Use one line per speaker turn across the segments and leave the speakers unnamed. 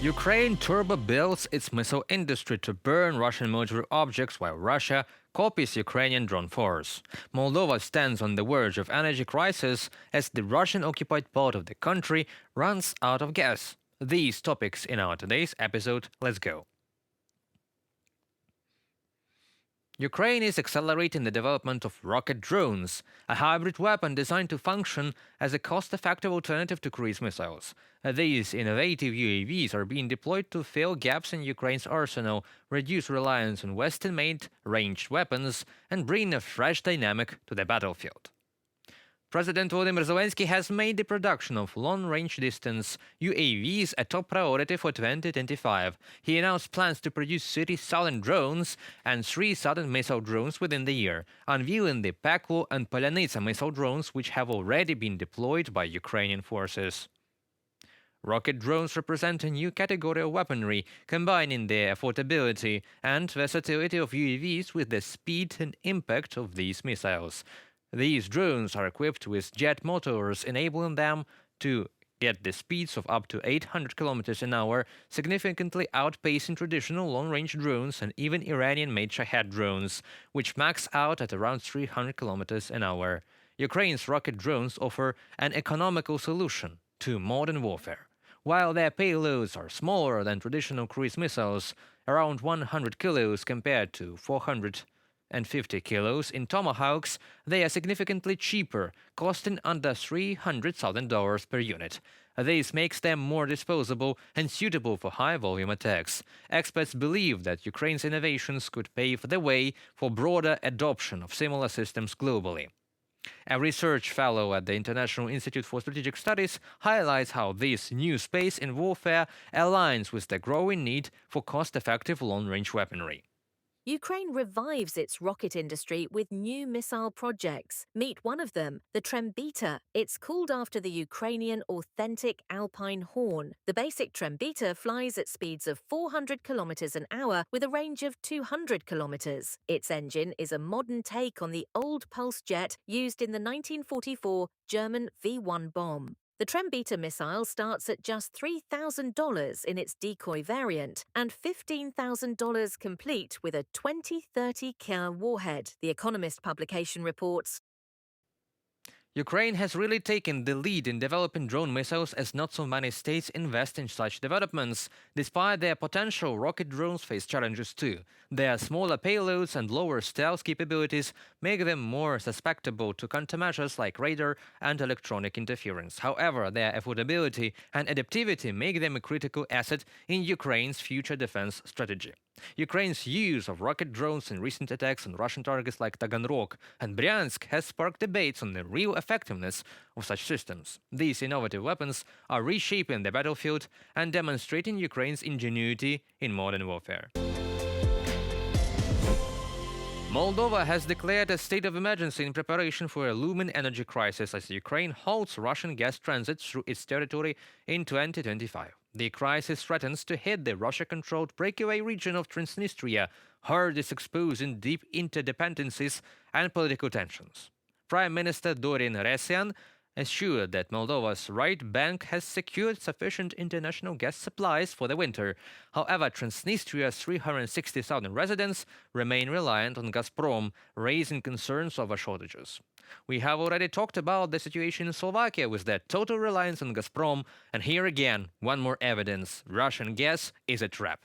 Ukraine turbo builds its missile industry to burn Russian military objects while Russia copies Ukrainian drone force. Moldova stands on the verge of energy crisis as the Russian-occupied part of the country runs out of gas. These topics in our today's episode. Let's go. Ukraine is accelerating the development of rocket drones, a hybrid weapon designed to function as a cost-effective alternative to cruise missiles. These innovative UAVs are being deployed to fill gaps in Ukraine's arsenal, reduce reliance on Western-made ranged weapons, and bring a fresh dynamic to the battlefield. President Volodymyr Zelensky has made the production of long-range distance UAVs a top priority for 2025. He announced plans to produce 30 Southern drones and 3 Southern missile drones within the year, unveiling the Peklo and Polyanitsa missile drones which have already been deployed by Ukrainian forces. Rocket drones represent a new category of weaponry, combining the affordability and versatility of UAVs with the speed and impact of these missiles. These drones are equipped with jet motors, enabling them to get the speeds of up to 800 km an hour, significantly outpacing traditional long-range drones and even Iranian-made Shahed drones, which max out at around 300 km an hour. Ukraine's rocket drones offer an economical solution to modern warfare. While their payloads are smaller than traditional cruise missiles, around 100 kilos compared to 450 kilos in Tomahawks, they are significantly cheaper, costing under $300,000 per unit. This makes them more disposable and suitable for high-volume attacks. Experts believe that Ukraine's innovations could pave the way for broader adoption of similar systems globally. A research fellow at the International Institute for Strategic Studies highlights how this new space in warfare aligns with the growing need for cost-effective long-range weaponry.
Ukraine revives its rocket industry with new missile projects. Meet one of them, the Trembita. It's called after the Ukrainian authentic Alpine horn. The basic Trembita flies at speeds of 400 kilometers an hour with a range of 200 kilometers. Its engine is a modern take on the old pulse jet used in the 1944 German V-1 bomb. The Trembita missile starts at just $3,000 in its decoy variant and $15,000 complete with a 2030 killer warhead, The Economist publication reports.
Ukraine has really taken the lead in developing drone missiles as not so many states invest in such developments. Despite their potential, rocket drones face challenges too. Their smaller payloads and lower stealth capabilities make them more susceptible to countermeasures like radar and electronic interference. However, their affordability and adaptivity make them a critical asset in Ukraine's future defense strategy. Ukraine's use of rocket drones in recent attacks on Russian targets like Taganrog and Bryansk has sparked debates on the real effectiveness of such systems. These innovative weapons are reshaping the battlefield and demonstrating Ukraine's ingenuity in modern warfare. Moldova has declared a state of emergency in preparation for a looming energy crisis as Ukraine halts Russian gas transit through its territory in 2025. The crisis threatens to hit the Russia-controlled breakaway region of Transnistria, hardest exposed in deep interdependencies and political tensions. Prime Minister Dorin Resian assured that Moldova's right bank has secured sufficient international gas supplies for the winter. However, Transnistria's 360,000 residents remain reliant on Gazprom, raising concerns over shortages. We have already talked about the situation in Slovakia with their total reliance on Gazprom, and here again, one more evidence: Russian gas is a trap.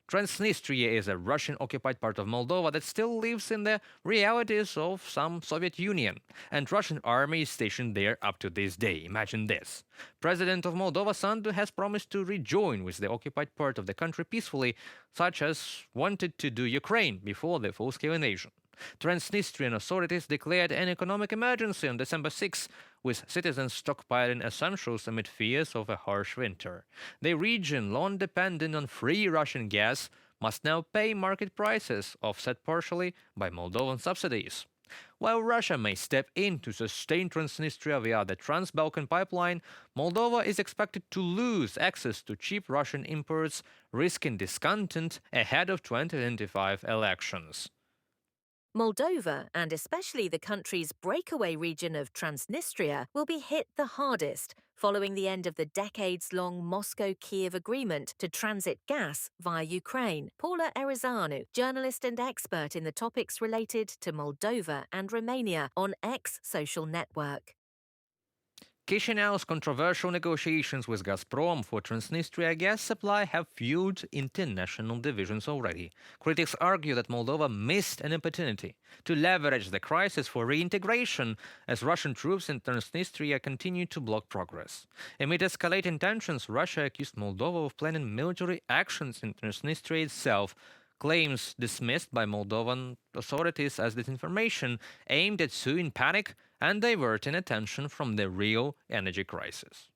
Transnistria is a Russian-occupied part of Moldova that still lives in the realities of some Soviet Union, and Russian army is stationed there up to this day. Imagine this. President of Moldova, Sandu, has promised to rejoin with the occupied part of the country peacefully, such as wanted to do Ukraine before the full-scale invasion. Transnistrian authorities declared an economic emergency on December 6, with citizens stockpiling essentials amid fears of a harsh winter. The region, long dependent on free Russian gas, must now pay market prices, offset partially by Moldovan subsidies. While Russia may step in to sustain Transnistria via the Trans-Balkan pipeline, Moldova is expected to lose access to cheap Russian imports, risking discontent ahead of 2025 elections.
Moldova, and especially the country's breakaway region of Transnistria, will be hit the hardest. following the end of the decades-long Moscow-Kiev agreement to transit gas via Ukraine. Paula Erizanu, journalist and expert in the topics related to Moldova and Romania on X social network.
Chisinau's controversial negotiations with Gazprom for Transnistria gas supply have fueled international divisions already. Critics argue that Moldova missed an opportunity to leverage the crisis for reintegration as Russian troops in Transnistria continue to block progress. Amid escalating tensions, Russia accused Moldova of planning military actions in Transnistria itself, claims dismissed by Moldovan authorities as disinformation aimed at sowing panic and diverting attention from the real energy crisis.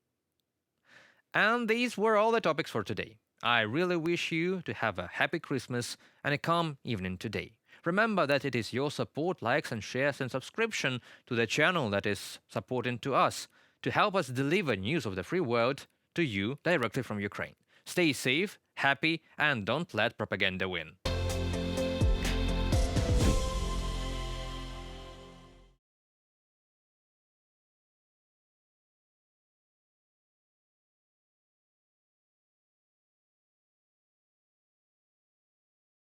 And these were all the topics for today. I really wish you to have a happy Christmas and a calm evening today. Remember that it is your support, likes and shares and subscription to the channel that is supporting to us to help us deliver news of the free world to you directly from Ukraine. Stay safe, happy, and don't let propaganda win.